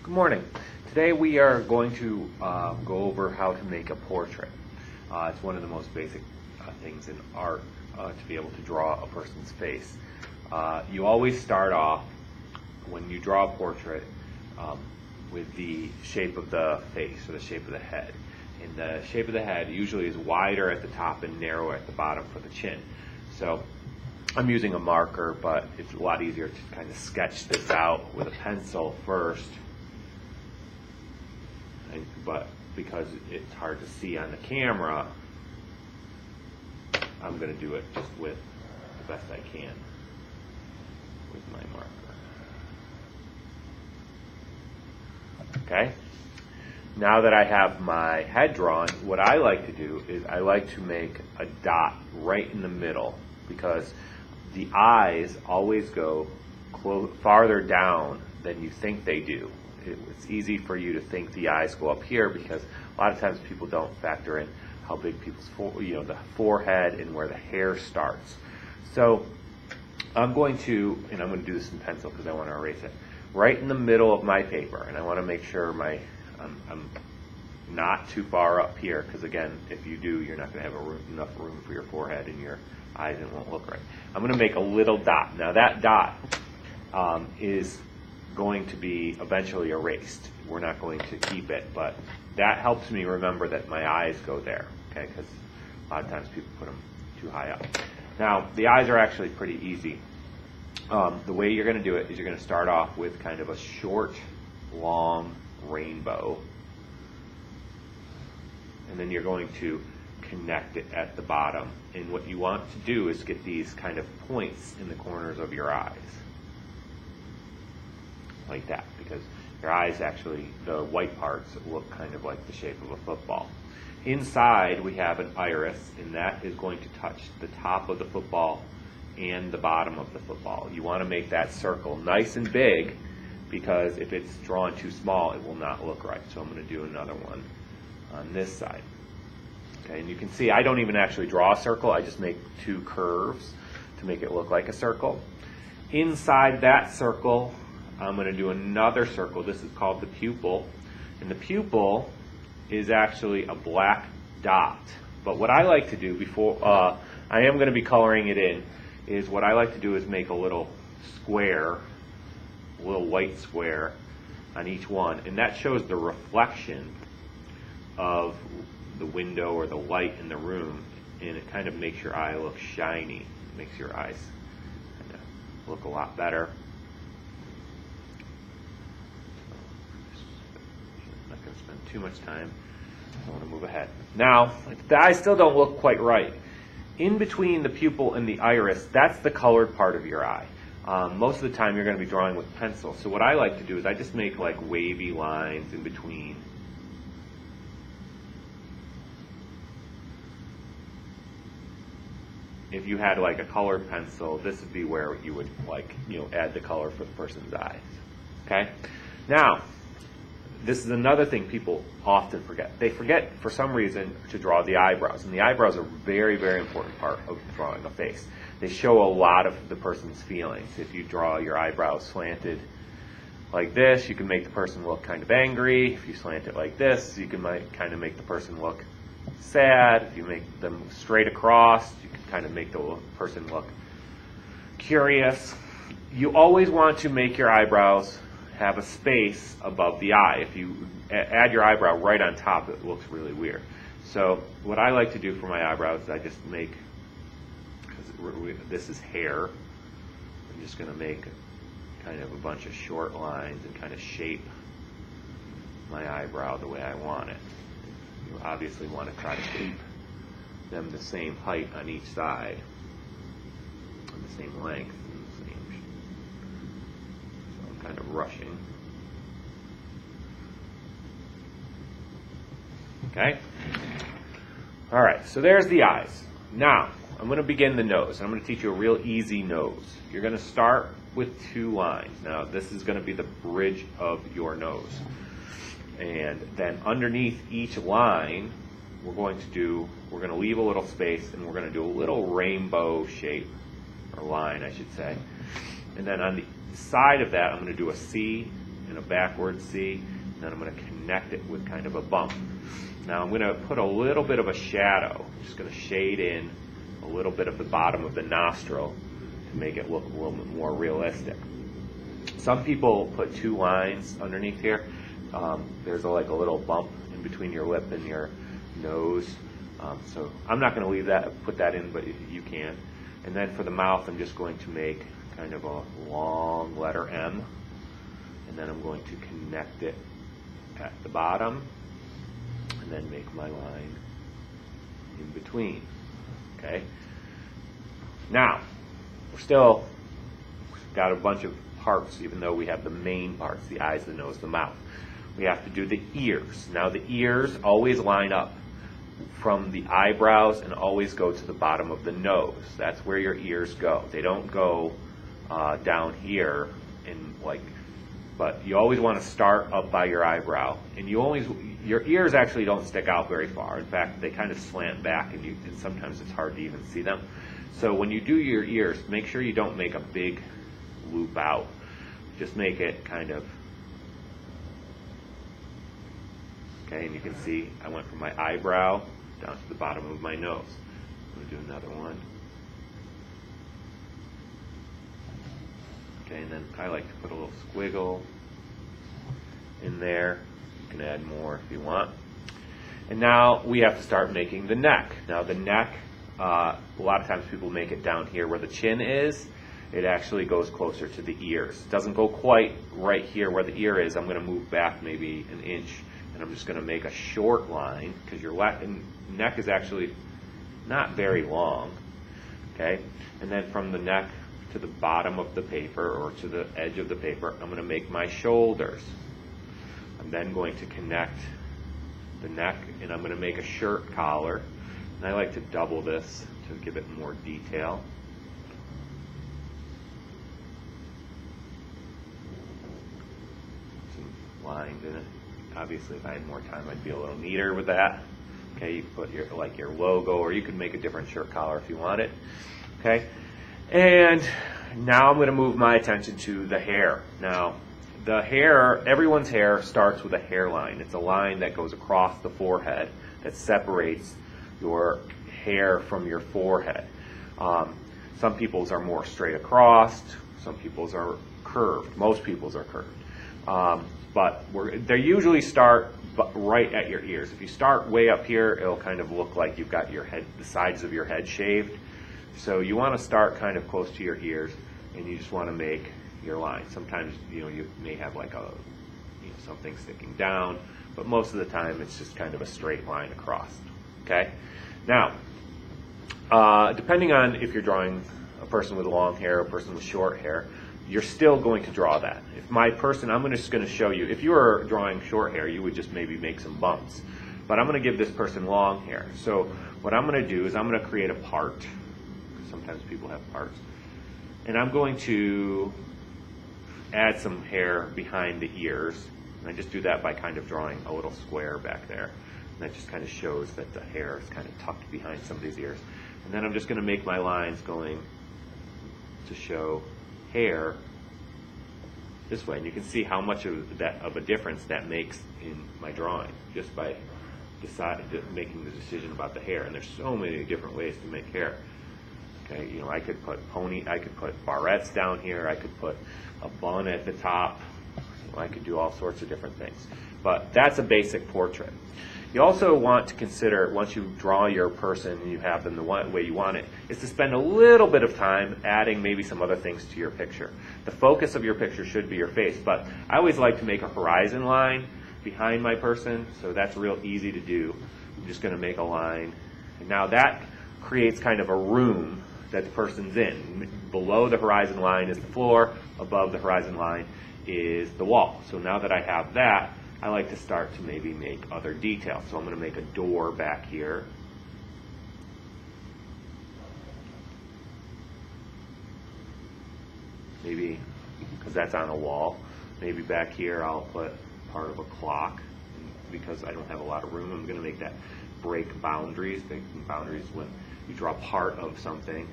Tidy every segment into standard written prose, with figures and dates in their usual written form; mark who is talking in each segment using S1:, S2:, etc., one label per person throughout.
S1: Good morning. Today we are going to go over how to make a portrait. It's one of the most basic things in art to be able to draw a person's face. You always start off, when you draw a portrait, with the shape of the face or the shape of the head. And the shape of the head usually is wider at the top and narrower at the bottom for the chin. So I'm using a marker, but it's a lot easier to kind of sketch this out with a pencil first. But because it's hard to see on the camera, I'm going to do it just with the best I can with my marker. Okay? Now that I have my head drawn, what I like to do is I like to make a dot right in the middle, because the eyes always go farther down than you think they do. It's easy for you to think the eyes go up here because a lot of times people don't factor in how big people's the forehead and where the hair starts. So I'm going to do this in pencil because I want to erase it. Right in the middle of my paper, and I want to make sure I'm not too far up here, because again, if you do, you're not going to have enough room for your forehead and your eyes, and it won't look right. I'm going to make a little dot. Now that dot is going to be eventually erased. We're not going to keep it, but that helps me remember that my eyes go there, okay? Because a lot of times people put them too high up. Now, the eyes are actually pretty easy. The way you're going to do it is you're going to start off with kind of a short, long rainbow, and then you're going to connect it at the bottom. And what you want to do is get these kind of points in the corners of your eyes, like that, because your eyes actually, the white parts look kind of like the shape of a football. Inside we have an iris, and that is going to touch the top of the football and the bottom of the football. You want to make that circle nice and big, because if it's drawn too small, it will not look right. So I'm going to do another one on this side. Okay, and you can see I don't even actually draw a circle, I just make two curves to make it look like a circle. Inside that circle, I'm going to do another circle. This is called the pupil, and the pupil is actually a black dot. But what I like to do before I am going to be coloring it in, is what I like to do is make a little square, a little white square on each one, and that shows the reflection of the window or the light in the room, and it kind of makes your eye look shiny. It makes your eyes kind of look a lot better. I'm not going to spend too much time. I want to move ahead. Now, the eyes still don't look quite right. In between the pupil and the iris, that's the colored part of your eye. Most of the time you're going to be drawing with pencil. So what I like to do is I just make like wavy lines in between. If you had like a colored pencil, this would be where you would add the color for the person's eyes. Okay? Now, this is another thing people often forget. They forget, for some reason, to draw the eyebrows. And the eyebrows are a very, very important part of drawing a face. They show a lot of the person's feelings. If you draw your eyebrows slanted like this, you can make the person look kind of angry. If you slant it like this, you can kind of make the person look sad. If you make them straight across, you can kind of make the person look curious. You always want to make your eyebrows have a space above the eye. If you add your eyebrow right on top, it looks really weird. So what I like to do for my eyebrows is I just make, because this is hair, I'm just going to make kind of a bunch of short lines and kind of shape my eyebrow the way I want it. You obviously want to try to keep them the same height on each side, and the same length. Kind of rushing. Okay? All right, so there's the eyes. Now, I'm going to begin the nose. I'm going to teach you a real easy nose. You're going to start with two lines. Now, this is going to be the bridge of your nose. And then underneath each line, we're going to leave a little space, and we're going to do a little rainbow shape, or line, I should say. And then on the side of that, I'm going to do a C and a backwards C, and then I'm going to connect it with kind of a bump. Now I'm going to put a little bit of a shadow. I'm just going to shade in a little bit of the bottom of the nostril to make it look a little bit more realistic. Some people put two lines underneath here. There's like a little bump in between your lip and your nose. So I'm not going to leave that, put that in, but you can. And then for the mouth, I'm just going to make kind of a long letter M, and then I'm going to connect it at the bottom, and then make my line in between. Okay. Now we're still got a bunch of parts, even though we have the main parts: the eyes, the nose, the mouth. We have to do the ears. Now the ears always line up from the eyebrows and always go to the bottom of the nose. That's where your ears go. They don't go down here in but you always want to start up by your eyebrow, and your ears actually don't stick out very far. In fact, they kind of slant back, and sometimes it's hard to even see them. So when you do your ears, make sure you don't make a big loop out. Just make it kind of, okay, and you can see I went from my eyebrow down to the bottom of my nose. I'm going to do another one. Okay, and then I like to put a little squiggle in there. You can add more if you want. And now we have to start making the neck. Now the neck, a lot of times people make it down here where the chin is. It actually goes closer to the ears. It doesn't go quite right here where the ear is. I'm going to move back maybe an inch, and I'm just going to make a short line, because your neck is actually not very long. Okay, and then from the neck to the bottom of the paper, or to the edge of the paper, I'm going to make my shoulders. I'm then going to connect the neck, and I'm going to make a shirt collar. And I like to double this to give it more detail. Some lines in it. Obviously, if I had more time, I'd be a little neater with that. Okay, you put your logo, or you can make a different shirt collar if you want it. Okay, and now I'm going to move my attention to the hair. Now, the hair, everyone's hair starts with a hairline. It's a line that goes across the forehead that separates your hair from your forehead. Some people's are more straight across. Some people's are curved. Most people's are curved. But they usually start right at your ears. If you start way up here, it'll kind of look like you've got your head, the sides of your head shaved. So you want to start kind of close to your ears, and you just want to make your line. Sometimes you may have like something sticking down, but most of the time it's just kind of a straight line across. Okay. Now, depending on if you're drawing a person with long hair, a person with short hair, you're still going to draw that. If my person, I'm just going to show you, if you were drawing short hair, you would just maybe make some bumps. But I'm going to give this person long hair. So what I'm going to do is I'm going to create a part. Sometimes people have parts. And I'm going to add some hair behind the ears. And I just do that by kind of drawing a little square back there. And that just kind of shows that the hair is kind of tucked behind somebody's ears. And then I'm just going to make my lines going to show hair this way, and you can see how much of a difference that makes in my drawing just by making the decision about the hair. And there's so many different ways to make hair. Okay, I could put barrettes down here. I could put a bun at the top. I could do all sorts of different things. But that's a basic portrait. You also want to consider, once you draw your person and you have them the way you want it, is to spend a little bit of time adding maybe some other things to your picture. The focus of your picture should be your face, but I always like to make a horizon line behind my person, so that's real easy to do. I'm just going to make a line. And now that creates kind of a room that the person's in. Below the horizon line is the floor, above the horizon line is the wall. So now that I have that, I like to start to maybe make other details. So I'm going to make a door back here. Maybe, because that's on a wall. Maybe back here I'll put part of a clock. Because I don't have a lot of room, I'm going to make that break boundaries. Boundaries when you draw part of something.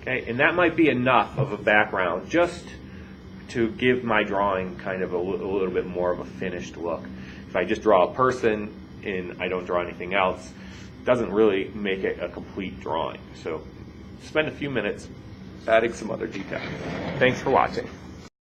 S1: Okay, and that might be enough of a background just to give my drawing kind of a little bit more of a finished look. If I just draw a person and I don't draw anything else, it doesn't really make it a complete drawing. So spend a few minutes adding some other details. Thanks for watching.